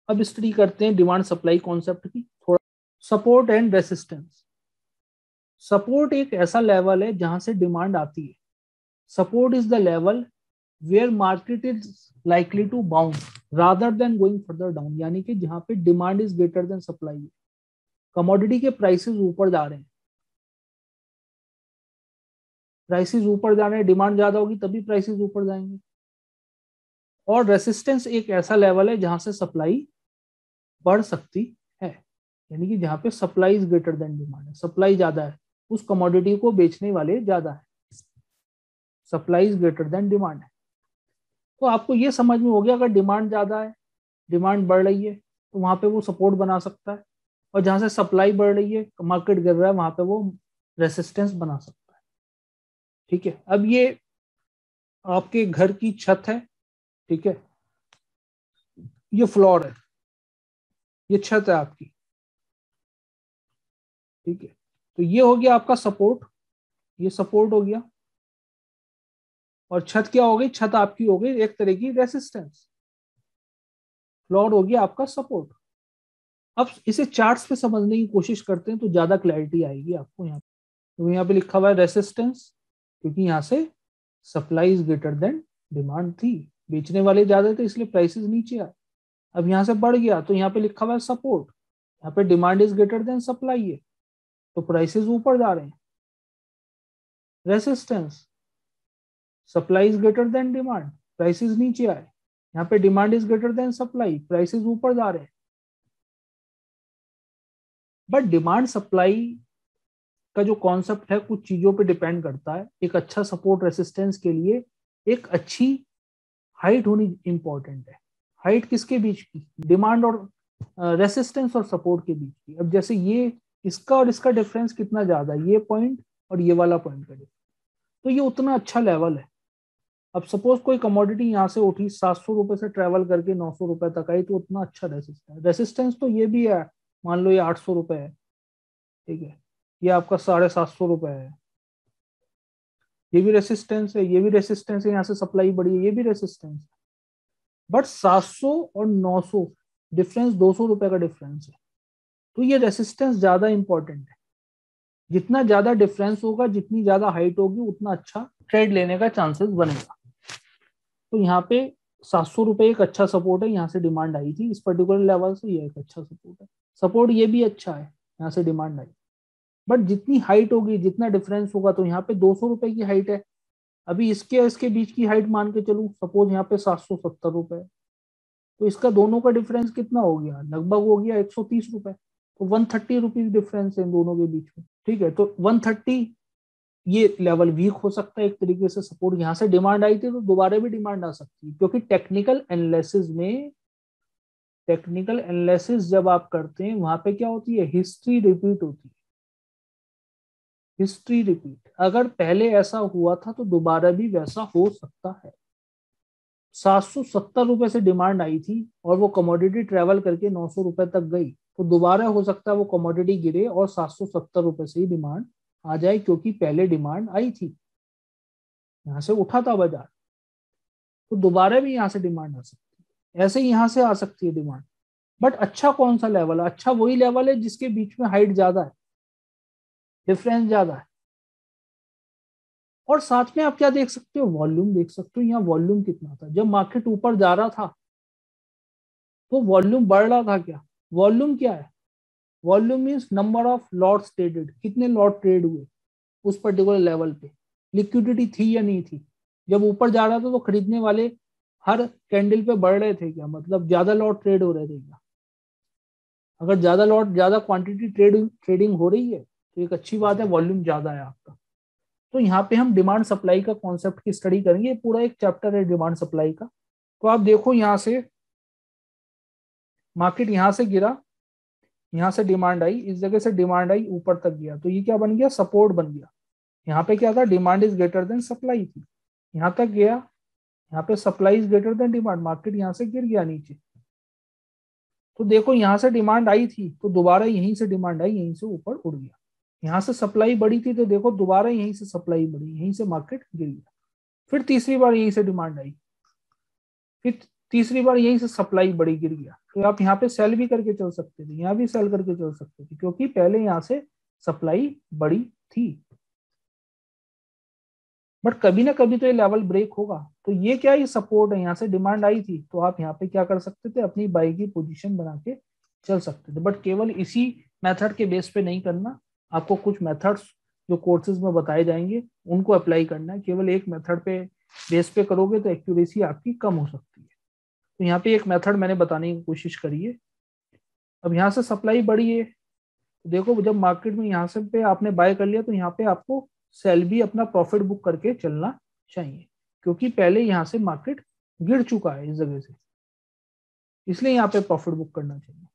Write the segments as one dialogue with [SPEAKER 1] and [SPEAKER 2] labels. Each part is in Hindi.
[SPEAKER 1] अब स्टडी करते हैं डिमांड सप्लाई कॉन्सेप्ट की थोड़ा। Support and resistance. सपोर्ट एक ऐसा लेवल है जहां से डिमांड आती है। Support is the level where market is likely to bounce rather than going further down, यानी कि जहां पे demand is greater than supply है। कमोडिटी के प्राइसेस ऊपर जा रहे हैं, प्राइसेस ऊपर जा रहे हैं, डिमांड ज्यादा होगी तभी प्राइसेस ऊपर जाएंगे। और रेसिस्टेंस एक ऐसा लेवल है जहां से सप्लाई बढ़ सकती है, यानी कि जहां पे supply is greater then demand है, सप्लाई ज्यादा है, उस कमोडिटी को बेचने वाले ज्यादा है, supply is greater then demand है। तो आपको ये समझ में हो गया, अगर डिमांड ज्यादा है, डिमांड बढ़ रही है, तो वहां पे वो सपोर्ट बना सकता है, और जहां से सप्लाई बढ़ रही है, मार्केट गिर रहा है, वहां पे वो रेसिस्टेंस बना सकता है। ठीक है, अब ये आपके घर की छत है, ठीक है, ये फ्लोर है, ये छत है आपकी, ठीक है। तो ये हो गया आपका सपोर्ट, ये सपोर्ट हो गया, और छत क्या हो गई, छत आपकी हो गई एक तरह की रेसिस्टेंस, फ्लोर हो गया आपका सपोर्ट। अब इसे चार्ट्स पे समझने की कोशिश करते हैं तो ज्यादा क्लैरिटी आएगी आपको। यहाँ तो यहाँ पे लिखा हुआ है रेसिस्टेंस, क्योंकि यहाँ से supply is greater then demand थी, बेचने वाले ज्यादा थे इसलिए प्राइसेस नीचे आए। अब यहाँ से बढ़ गया तो यहाँ पे लिखा हुआ है सपोर्ट, यहाँ पे demand is greater than supply है तो प्राइसेस ऊपर जा रहे हैं। Resistance, supply is greater then demand, prices नीचे आए, यहाँ पे demand is greater than supply, prices ऊपर जा रहे हैं। बट डिमांड सप्लाई का जो कॉन्सेप्ट है कुछ चीजों पे डिपेंड करता है। एक अच्छा सपोर्ट रेसिस्टेंस के लिए एक अच्छी हाइट होनी इंपॉर्टेंट है। हाइट किसके बीच की, डिमांड और रेसिस्टेंस और सपोर्ट के बीच की। अब जैसे ये इसका और इसका डिफरेंस कितना ज्यादा है, ये पॉइंट और ये वाला पॉइंट का डिफरेंस, तो ये उतना अच्छा लेवल है। अब सपोज कोई कमोडिटी यहाँ से उठी 700 रुपए से ट्रेवल करके 900 रुपए तक आई, तो उतना अच्छा रेसिस्टेंस, रेसिस्टेंस तो ये भी है, मान लो ये 800 रुपए है, ठीक है, ये आपका 750 रुपए है, ये भी रेसिस्टेंस है, ये भी रेसिस्टेंस है, यहाँ से सप्लाई बढ़ी है, ये भी रेसिस्टेंस है। बट 700 और 900 डिफरेंस 200 रुपए का डिफरेंस है, तो ये रेसिस्टेंस ज्यादा इंपॉर्टेंट है। जितना ज्यादा डिफरेंस होगा, जितनी ज्यादा हाइट होगी, उतना अच्छा ट्रेड लेने का चांसेस बनेगा। तो यहाँ पे 700 रुपए एक अच्छा सपोर्ट है, यहाँ से डिमांड आई थी इस पर्टिकुलर लेवल से, ये एक अच्छा सपोर्ट है। सपोर्ट ये भी अच्छा है, यहाँ से डिमांड आई। बट जितनी हाइट होगी, जितना डिफरेंस होगा, तो यहाँ पे 200 रुपए की हाइट है, अभी इसके इसके बीच की हाइट मान के चलूं, सपोज यहाँ पे 770 रुपए, तो इसका दोनों का डिफरेंस कितना हो गया, लगभग हो गया 130 रुपए। तो 130 रुपीज डिफरेंस है इन दोनों के बीच में, ठीक है। तो 130 ये लेवल वीक हो सकता है एक तरीके से। सपोर्ट यहाँ से डिमांड आई थी तो दोबारा भी डिमांड आ सकती है, क्योंकि टेक्निकल एनालिसिस जब आप करते हैं, वहां पे क्या होती है, हिस्ट्री रिपीट होती है। हिस्ट्री रिपीट, अगर पहले ऐसा हुआ था तो दोबारा भी वैसा हो सकता है। 770 रुपए से डिमांड आई थी और वो कमोडिटी ट्रेवल करके 900 रुपए तक गई, तो दोबारा हो सकता है वो कमोडिटी गिरे और 770 रुपए से ही डिमांड आ जाए, क्योंकि पहले डिमांड आई थी, यहाँ से उठा था बाजार, तो दोबारा भी यहाँ से डिमांड आ सकती है। ऐसे ही यहाँ से आ सकती है डिमांड। बट अच्छा कौन सा लेवल है, अच्छा वही लेवल है जिसके बीच में हाइट ज्यादा है, डिफरेंस ज्यादा है। और साथ में आप क्या देख सकते हो, वॉल्यूम देख सकते हो। यहाँ वॉल्यूम कितना था जब मार्केट ऊपर जा रहा था, तो वॉल्यूम बढ़ रहा था क्या, वॉल्यूम क्या है, volume means number of lots traded, कितने लॉट ट्रेड हुए उस पर्टिकुलर लेवल पे, लिक्विडिटी थी या नहीं थी। जब ऊपर जा रहा था तो खरीदने वाले हर कैंडल पे बढ़ रहे थे क्या, मतलब ज्यादा लॉट ट्रेड हो रहे थे क्या। अगर ज्यादा लॉट, ज्यादा क्वांटिटी ट्रेडिंग हो रही है तो एक अच्छी बात है, वॉल्यूम ज्यादा है आपका। तो यहाँ पे हम डिमांड सप्लाई का कॉन्सेप्ट की स्टडी करेंगे, पूरा एक चैप्टर है डिमांड सप्लाई का। तो आप देखो यहाँ से मार्केट यहाँ से गिरा, यहाँ से डिमांड आई, इस जगह से डिमांड आई, ऊपर तक गया, तो ये क्या बन गया, सपोर्ट बन गया। यहाँ पे क्या था, demand is greater than supply थी, यहाँ तक गया, यहाँ पे supply is greater then demand, market यहाँ से गिर गया नीचे। तो देखो यहाँ से डिमांड आई थी तो दोबारा यहीं से डिमांड आई, यहीं से ऊपर उड़ गया। यहाँ से सप्लाई बढ़ी थी तो देखो दोबारा यहीं से सप्लाई बढ़ी, यहीं से मार्केट गिर गया। फिर तीसरी बार यहीं से डिमांड आई, फिर तीसरी बार यहीं से सप्लाई बड़ी गिर गया, तो आप यहाँ पे सेल भी करके चल सकते थे, यहाँ भी सेल करके चल सकते थे, क्योंकि पहले यहाँ से सप्लाई बड़ी थी। बट कभी ना कभी तो ये लेवल ब्रेक होगा। तो ये क्या, ये सपोर्ट है, यहाँ से डिमांड आई थी, तो आप यहाँ पे क्या कर सकते थे, अपनी बाई की पोजीशन बना के चल सकते थे। बट केवल इसी मेथड के बेस पे नहीं करना, आपको कुछ मेथड्स जो कोर्सेज में बताए जाएंगे उनको अप्लाई करना है। केवल एक मेथड पे बेस पे करोगे तो एक्यूरेसी आपकी कम हो सकती है। तो यहाँ पे एक मेथड मैंने बताने की कोशिश करी है। अब यहाँ से सप्लाई बढ़ी है, तो देखो जब मार्केट में यहाँ से पे आपने बाय कर लिया, तो यहाँ पे आपको सेल भी अपना प्रॉफिट बुक करके चलना चाहिए, क्योंकि पहले यहाँ से मार्केट गिर चुका है इस जगह से, इसलिए यहाँ पे प्रॉफिट बुक करना चाहिए।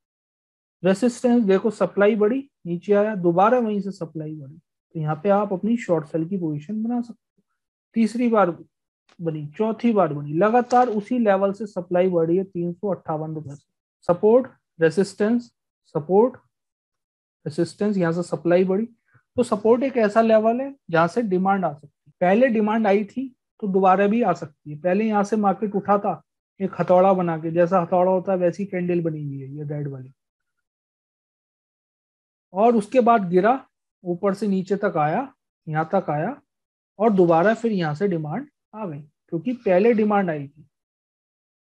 [SPEAKER 1] रेसिस्टेंस देखो, सप्लाई बढ़ी, नीचे आया, दोबारा वहीं से सप्लाई बढ़ी, तो यहाँ पे आप अपनी शॉर्ट सेल की पोजीशन बना सकते हो। तीसरी बार बनी, चौथी बार बनी, लगातार उसी लेवल से सप्लाई बढ़ी है 358 रुपए से। सपोर्ट रेसिस्टेंस, सपोर्ट रेसिस्टेंस, यहाँ से सप्लाई बढ़ी। तो सपोर्ट एक ऐसा लेवल है जहां से डिमांड आ सकती है। पहले डिमांड आई थी तो दोबारा भी आ सकती है। पहले यहाँ से मार्केट उठा था एक हथौड़ा बना के, जैसा हथौड़ा होता है वैसी कैंडल बनी हुई है ये रेड वाली, और उसके बाद गिरा, ऊपर से नीचे तक आया, यहाँ तक आया, और दोबारा फिर यहाँ से डिमांड आ गई, क्योंकि पहले डिमांड आई थी,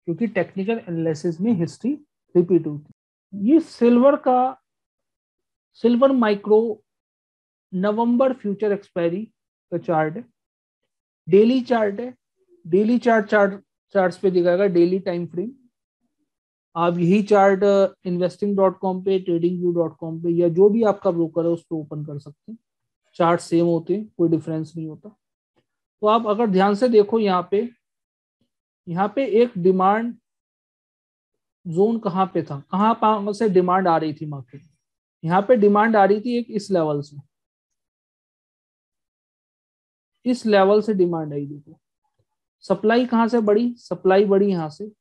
[SPEAKER 1] क्योंकि टेक्निकल एनालिसिस में हिस्ट्री रिपीट होती। ये सिल्वर माइक्रो नवंबर फ्यूचर एक्सपायरी का चार्ट है, डेली चार्ट है। डेली चार्ट्स पे दिखाएगा डेली टाइम फ्रेम। आप यही चार्ट investing.com पे, tradingview.com पे, या जो भी आपका ब्रोकर है उस पर ओपन कर सकते हैं। चार्ट सेम होते हैं, कोई डिफरेंस नहीं होता। तो आप अगर ध्यान से देखो, यहाँ पे एक डिमांड जोन कहाँ पे था, कहाँ से डिमांड आ रही थी मार्केट में। यहाँ पे डिमांड आ रही थी एक इस लेवल से, इस लेवल से डिमांड आई। देखो सप्लाई कहाँ से बढ़ी, सप्लाई बढ़ी यहाँ से,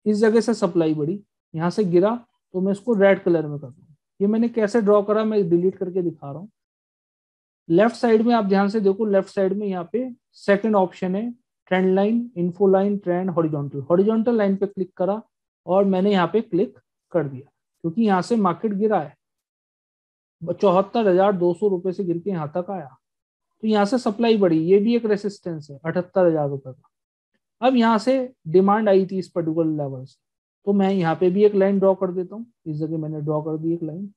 [SPEAKER 1] इस जगह से सप्लाई बढ़ी, यहाँ से गिरा, तो मैं इसको रेड कलर में कर दूँ। ये मैंने कैसे ड्रॉ करा, मैं डिलीट करके दिखा रहा हूँ। लेफ्ट साइड में आप ध्यान से देखो, लेफ्ट साइड में यहाँ पे सेकंड ऑप्शन है trend line, info line, trend, horizontal. Horizontal line पे क्लिक करा और मैंने यहाँ पे क्लिक कर दिया, क्योंकि यहाँ से मार्केट गिरा है 74,200 रुपए से गिर के यहाँ तक आया, तो यहाँ से सप्लाई बढ़ी। ये भी एक रेसिस्टेंस है 78,000 रुपए का। अब यहाँ से डिमांड आई थी इस पर्टिकुलर लेवल से, तो मैं यहाँ पे भी एक लाइन ड्रॉ कर देता हूँ। इस जगह मैंने ड्रॉ कर दी एक लाइन,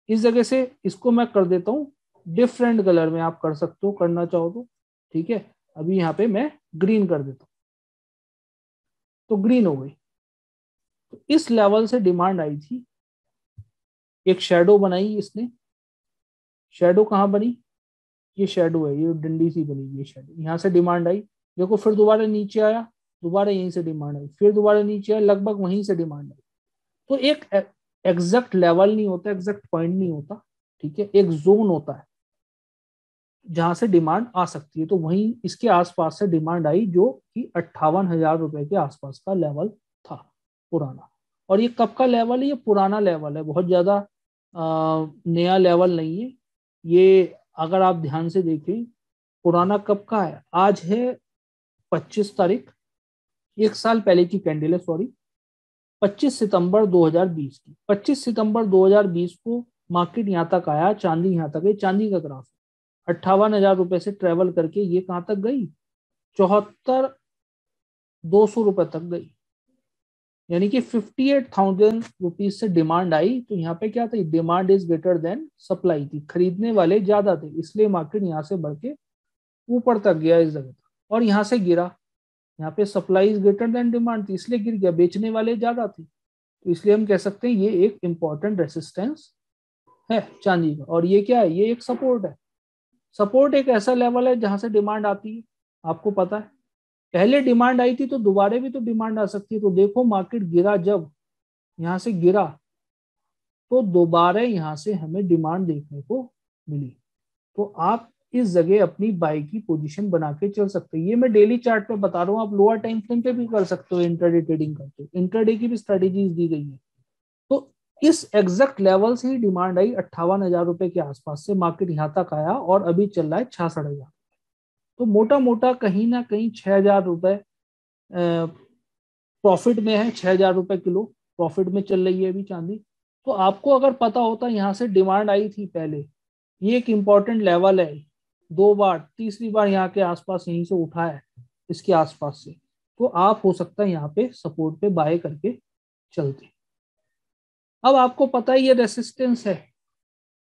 [SPEAKER 1] इस जगह से इसको मैं कर देता हूँ डिफरेंट कलर में, आप कर सकते हो करना चाहो तो, ठीक है। अभी यहाँ पे मैं ग्रीन कर देता हूँ, तो ग्रीन हो गई। तो इस लेवल से डिमांड आई थी, एक शेडो बनाई इसने। शेडो कहाँ बनी, ये शेडो है, ये डंडी सी बनी, ये शेडो, यहाँ से डिमांड आई। देखो फिर दोबारा नीचे आया, दोबारा यहीं से डिमांड आई, फिर दोबारा नीचे आया, लगभग वहीं से डिमांड आई। तो एक एग्जैक्ट लेवल नहीं होता, एग्जैक्ट पॉइंट नहीं होता, ठीक है, एक जोन होता है जहां से डिमांड आ सकती है। तो वहीं इसके आसपास से डिमांड आई, जो कि 58,000 रुपए के आसपास का लेवल था पुराना। और ये कब का लेवल है, ये पुराना लेवल है, बहुत ज्यादा नया लेवल नहीं है ये। अगर आप ध्यान से देखें, पुराना कब का है, आज है 25 तारीख, एक साल पहले की कैंडल है, सॉरी, 25 सितंबर 2020 की। 25 सितंबर 2020 को मार्केट यहाँ तक आया, चांदी यहाँ तक है, चांदी का ग्राफ 58,000 रुपए से ट्रेवल करके ये कहाँ तक गई, 74,200 रुपए तक गई, यानी कि 58,000 रुपीज से डिमांड आई। तो यहाँ पे क्या था, demand is greater than supply थी, खरीदने वाले ज्यादा थे, इसलिए मार्केट यहाँ से बढ़ के ऊपर तक गया इस जगह तक, और यहाँ से गिरा। यहाँ पे supply is greater then demand थी, इसलिए गिर गया, बेचने वाले ज्यादा थे, तो इसलिए हम कह सकते हैं ये एक इंपॉर्टेंट रेसिस्टेंस है चांदी का। और ये क्या है, ये एक सपोर्ट है। सपोर्ट एक ऐसा लेवल है जहां से डिमांड आती है, आपको पता है पहले डिमांड आई थी तो दोबारा भी तो डिमांड आ सकती है। तो देखो मार्केट गिरा, जब यहाँ से गिरा तो दोबारा यहाँ से हमें डिमांड देखने को मिली। तो आप इस जगह अपनी बाई की पोजीशन बना के चल सकते हैं। ये मैं डेली चार्ट पे बता रहा हूँ, आप लोअर टाइम फ्रेम पे भी कर सकते हो, इंट्राडे ट्रेडिंग करते हो, इंट्राडे की भी स्ट्रेटेजीज दी गई है। तो इस एग्जैक्ट लेवल से ही डिमांड आई 58,000 रुपए के आसपास से, मार्केट यहाँ तक आया और अभी चल रहा है 66,000। तो मोटा मोटा कहीं ना कहीं 6,000 रुपए प्रॉफिट में है, 6,000 रुपए किलो प्रॉफिट में चल रही है अभी चांदी। तो आपको अगर पता होता यहाँ से डिमांड आई थी पहले, ये एक इम्पॉर्टेंट लेवल है, 2 बार, तीसरी बार यहाँ के आसपास यहीं से उठा है, इसके आसपास से, तो आप हो सकता है यहाँ पे सपोर्ट पे बाय करके चलते। अब आपको पता है ये रेसिस्टेंस है,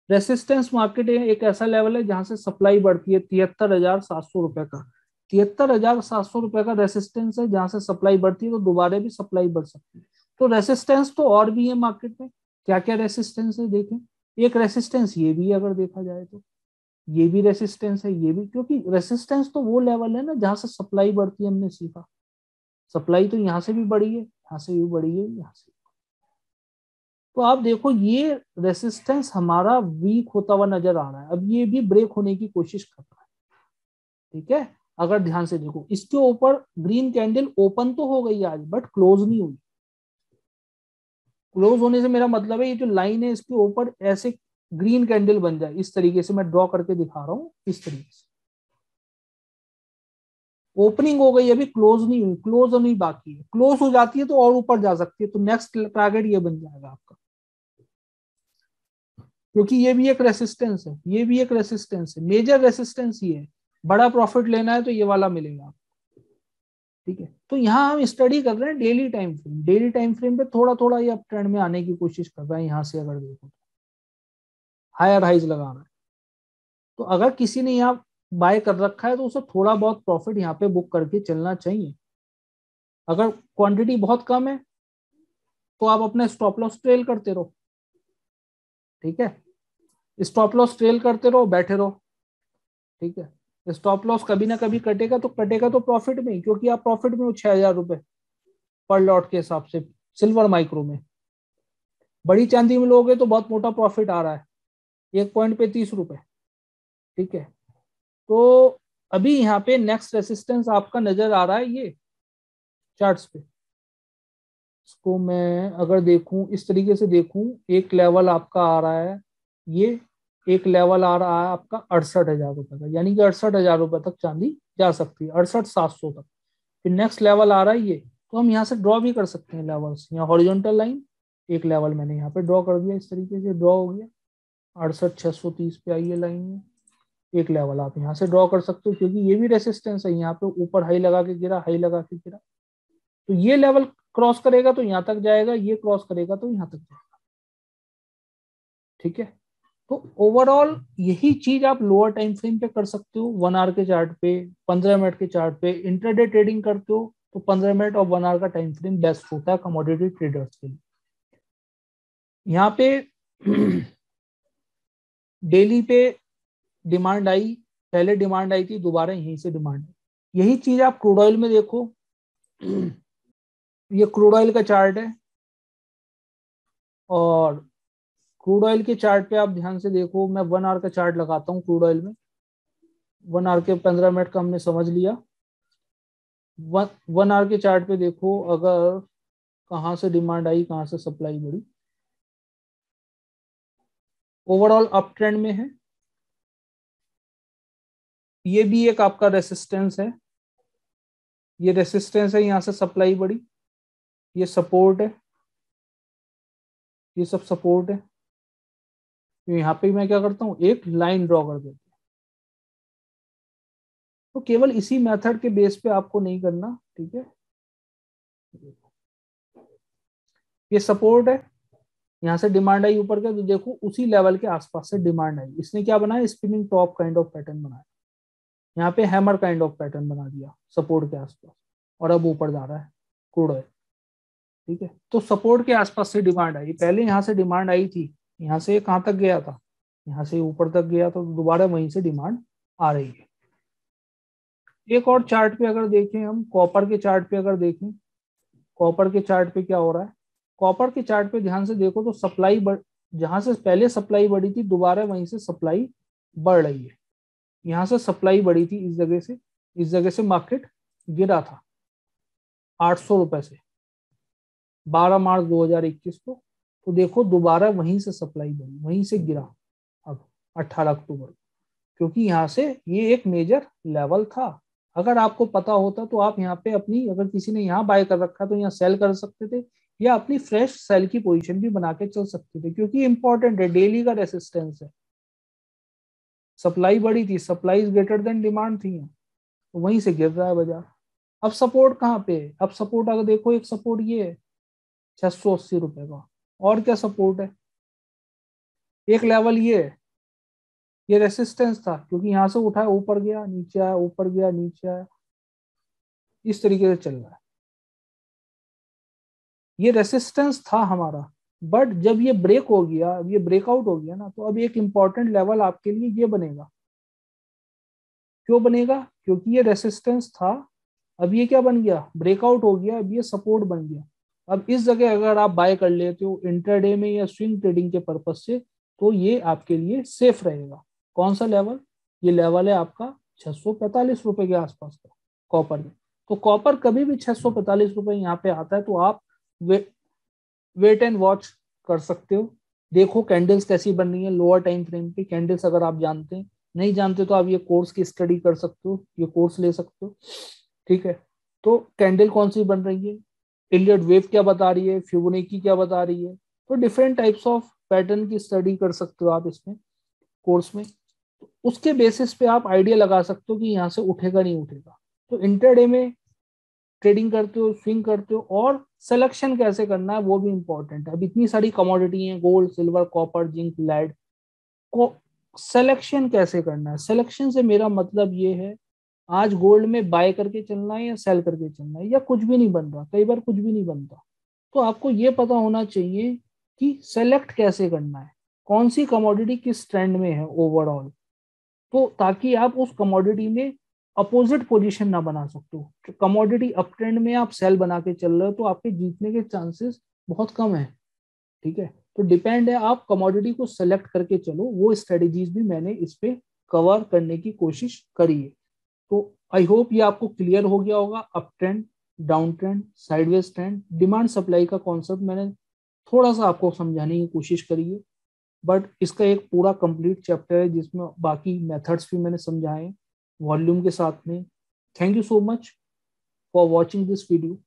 [SPEAKER 1] रेसिस्टेंस मार्केट एक ऐसा लेवल है जहां से सप्लाई बढ़ती है 73,700 रुपए का। 73,700 रुपए का रेसिस्टेंस है जहां से सप्लाई बढ़ती है, तो दोबारा भी सप्लाई बढ़ सकती है। तो रेसिस्टेंस तो और भी है मार्केट में, क्या क्या रेसिस्टेंस है देखें। एक रेसिस्टेंस ये भी है, अगर देखा जाए तो ये भी रेसिस्टेंस है, ये भी, क्योंकि रेसिस्टेंस तो वो लेवल है ना जहां से सप्लाई बढ़ती है, हमने सीखा। सप्लाई तो यहाँ से भी बढ़ी है, यहाँ से भी बढ़ी है, यहाँ से। तो आप देखो ये रेसिस्टेंस हमारा वीक होता हुआ नजर आ रहा है, अब ये भी ब्रेक होने की कोशिश कर रहा है। ठीक है, अगर ध्यान से देखो, इसके ऊपर ग्रीन कैंडल ओपन तो हो गई आज, बट क्लोज नहीं हुई। क्लोज होने से मेरा मतलब है ये जो लाइन है इसके ऊपर ऐसे ग्रीन कैंडल बन जाए, इस तरीके से मैं ड्रॉ करके दिखा रहा हूं, इस तरीके से ओपनिंग हो गई, अभी क्लोज नहीं हुई, क्लोज होनी बाकी है। क्लोज हो जाती है तो और ऊपर जा सकती है, तो नेक्स्ट टारगेट ये बन जाएगा आपका, क्योंकि ये भी एक रेसिस्टेंस है, ये भी एक रेसिस्टेंस है, मेजर रेसिस्टेंस ये है। बड़ा प्रॉफिट लेना है तो ये वाला मिलेगा। ठीक है, तो यहाँ हम स्टडी कर रहे हैं daily time frame, daily time frame पे थोड़ा थोड़ा ये अप ट्रेंड में आने की कोशिश कर रहा है। यहाँ से अगर देखो हायर हाइज लगा रहा है, तो अगर किसी ने यहाँ बाय कर रखा है तो उसे थोड़ा बहुत प्रॉफिट यहाँ पे बुक करके चलना चाहिए। अगर क्वांटिटी बहुत कम है तो आप अपने स्टॉप लॉस ट्रेल करते रहो। ठीक है, स्टॉप लॉस ट्रेल करते रहो, बैठे रहो। ठीक है, स्टॉप लॉस कभी ना कभी कटेगा तो प्रॉफिट में ही, क्योंकि आप प्रॉफिट में हो 6,000 रुपए पर लॉट के हिसाब से सिल्वर माइक्रो में। बड़ी चांदी में लोगे तो बहुत मोटा प्रॉफिट आ रहा है, 1 पॉइंट पे 30 रुपए। ठीक है, तो अभी यहाँ पे नेक्स्ट रेसिस्टेंस आपका नजर आ रहा है ये चार्ट्स पे। इसको मैं अगर देखूं, इस तरीके से देखूं, एक लेवल आपका आ रहा है ये, एक लेवल आ रहा है आपका 68,000 रुपए का, यानी कि 68,000 रुपए तक चांदी जा सकती है, 68,700 तक। फिर नेक्स्ट लेवल आ रहा है ये, तो हम यहाँ से ड्रॉ भी कर सकते हैं लेवल्स। यहाँ हॉरिजॉन्टल लाइन, एक लेवल मैंने यहाँ पे ड्रॉ कर दिया, इस तरीके से ड्रॉ हो गया, 68,630 पे आई है लाइन में। एक लेवल आप यहाँ से ड्रॉ कर सकते हो, क्योंकि ये भी रेसिस्टेंस है, यहाँ पे ऊपर हाई लगा के गिरा, हाई लगा के गिरा, तो ये लेवल क्रॉस करेगा तो यहाँ तक जाएगा, ये क्रॉस करेगा तो यहाँ तक जाएगा। ठीक है, तो ओवरऑल यही चीज आप लोअर टाइम फ्रेम पे कर सकते हो, 1 आवर के चार्ट पे, 15 मिनट के चार्ट पे। इंट्राडे ट्रेडिंग करते हो तो 15 मिनट और 1 आवर का टाइम फ्रेम बेस्ट होता है कमोडिटी ट्रेडर्स के लिए। यहाँ पे डेली पे डिमांड आई, पहले डिमांड आई थी, दोबारा यहीं से डिमांड आई। यही चीज आप क्रूड ऑयल में देखो, ये क्रूड ऑयल का चार्ट है, और क्रूड ऑयल के चार्ट पे आप ध्यान से देखो, मैं 1 आवर का चार्ट लगाता हूँ क्रूड ऑयल में। 1 आवर के 15 मिनट का हमने समझ लिया। 1 आवर के चार्ट पे देखो, अगर कहाँ से डिमांड आई, कहाँ से सप्लाई बढ़ी, ओवरऑल अप ट्रेंड में है। ये भी एक आपका रेसिस्टेंस है, ये रेसिस्टेंस है, यहाँ से सप्लाई बढ़ी, ये सपोर्ट है, ये सब सपोर्ट है। तो यहाँ पे मैं क्या करता हूँ, एक लाइन ड्रॉ कर देता हूँ। तो केवल इसी मेथड के बेस पे आपको नहीं करना। ठीक है, ये सपोर्ट है, यहाँ से डिमांड आई ऊपर के, तो देखो उसी लेवल के आसपास से डिमांड आई, इसने क्या बनाया, spinning top kind of pattern बनाया, यहाँ पे हैमर काइंड ऑफ पैटर्न बना दिया सपोर्ट के आसपास, और अब ऊपर जा रहा है क्रूड ऑयल। ठीक है, तो सपोर्ट के आसपास से डिमांड आई, पहले यहाँ से डिमांड आई थी, यहाँ से कहाँ तक गया था, यहाँ से ऊपर तक गया, तो दोबारा वहीं से डिमांड आ रही है। एक और चार्ट पे अगर देखें हम, कॉपर के चार्ट पे अगर देखें, कॉपर के चार्ट पे क्या हो रहा है, कॉपर के चार्ट पे ध्यान से देखो तो सप्लाई जहां से पहले सप्लाई बढ़ी थी, दोबारा वहीं से सप्लाई बढ़ रही है। यहाँ से सप्लाई बढ़ी थी इस जगह से, इस जगह से मार्केट गिरा था 800 रुपए से 12 मार्च 2021 को, तो देखो दोबारा वहीं से सप्लाई बढ़ी, वहीं से गिरा अब 18 अक्टूबर, क्योंकि यहाँ से ये एक मेजर लेवल था, अगर आपको पता होता तो आप यहाँ पे अपनी, अगर किसी ने यहाँ बाय कर रखा तो यहाँ सेल कर सकते थे, या अपनी फ्रेश सेल की पोजीशन भी बना के चल सकते थे, क्योंकि इंपॉर्टेंट है, डेली का रेसिस्टेंस है। सप्लाई बड़ी थी, सप्लाई ग्रेटर देन डिमांड थी, तो वहीं से गिर रहा है बाजार। अब सपोर्ट कहाँ पे है? अब सपोर्ट अगर देखो, एक सपोर्ट ये है 680 रुपए का, और क्या सपोर्ट है? एक लेवल ये है, ये रेसिस्टेंस था, क्योंकि यहाँ से उठा ऊपर गया नीचे आया, ऊपर गया नीचे आया, इस तरीके से चल रहा है। ये रेसिस्टेंस था हमारा, बट जब ये ब्रेक हो गया, ये ब्रेकआउट हो गया ना, तो अब एक इंपॉर्टेंट लेवल आपके लिए ये बनेगा। क्यों बनेगा? क्योंकि ये रेसिस्टेंस था, अब ये क्या बन गया? ब्रेकआउट हो गया, अब ये सपोर्ट बन गया। अब इस जगह अगर आप बाय कर लेते हो इंट्राडे में या स्विंग ट्रेडिंग के पर्पज से, तो ये आपके लिए सेफ रहेगा। कौन सा लेवल? ये लेवल है आपका 645 रुपए के आसपास का कॉपर में। तो कॉपर कभी भी 645 रुपए यहाँ पे आता है, तो आप वेट एंड वॉच कर सकते हो। देखो कैंडल्स कैसी बन रही है लोअर टाइम फ्रेम पे, कैंडल्स अगर आप जानते हैं, नहीं जानते तो आप ये कोर्स की स्टडी कर सकते हो, ये कोर्स ले सकते हो, ठीक है। तो कैंडल कौन सी बन रही है, इलियट वेव क्या बता रही है, फिबोनाची क्या बता रही है, तो डिफरेंट टाइप्स ऑफ पैटर्न की स्टडी कर सकते हो आप इसमें, कोर्स में। तो उसके बेसिस पे आप आइडिया लगा सकते हो कि यहाँ से उठेगा नहीं उठेगा। तो इंटरडे में ट्रेडिंग करते हो, स्विंग करते हो, और सिलेक्शन कैसे करना है वो भी इंपॉर्टेंट है। अब इतनी सारी कमोडिटी हैं, gold, silver, copper, zinc, lead, को सिलेक्शन कैसे करना है? सिलेक्शन से मेरा मतलब ये है, आज गोल्ड में बाय करके चलना है या सेल करके चलना है, या कुछ भी नहीं बन रहा, कई बार कुछ भी नहीं बनता। तो आपको ये पता होना चाहिए कि सेलेक्ट कैसे करना है, कौन सी कमोडिटी किस ट्रेंड में है ओवरऑल, तो ताकि आप उस कमोडिटी में अपोजिट पोजीशन ना बना सकते हो। कमोडिटी अप ट्रेंड में आप सेल बना के चल रहे हो, तो आपके जीतने के चांसेस बहुत कम है, ठीक है। तो डिपेंड है, आप कमोडिटी को सेलेक्ट करके चलो। वो स्ट्रेटेजीज भी मैंने इस पे कवर करने की कोशिश करी है। तो आई होप ये आपको क्लियर हो गया होगा। Up trend, down trend, sideways trend, demand supply का कॉन्सेप्ट मैंने थोड़ा सा आपको समझाने की कोशिश करी है, बट इसका एक पूरा कंप्लीट चैप्टर है जिसमें बाकी मेथड्स भी मैंने समझाए वॉल्यूम के साथ में। Thank you so much for watching this video.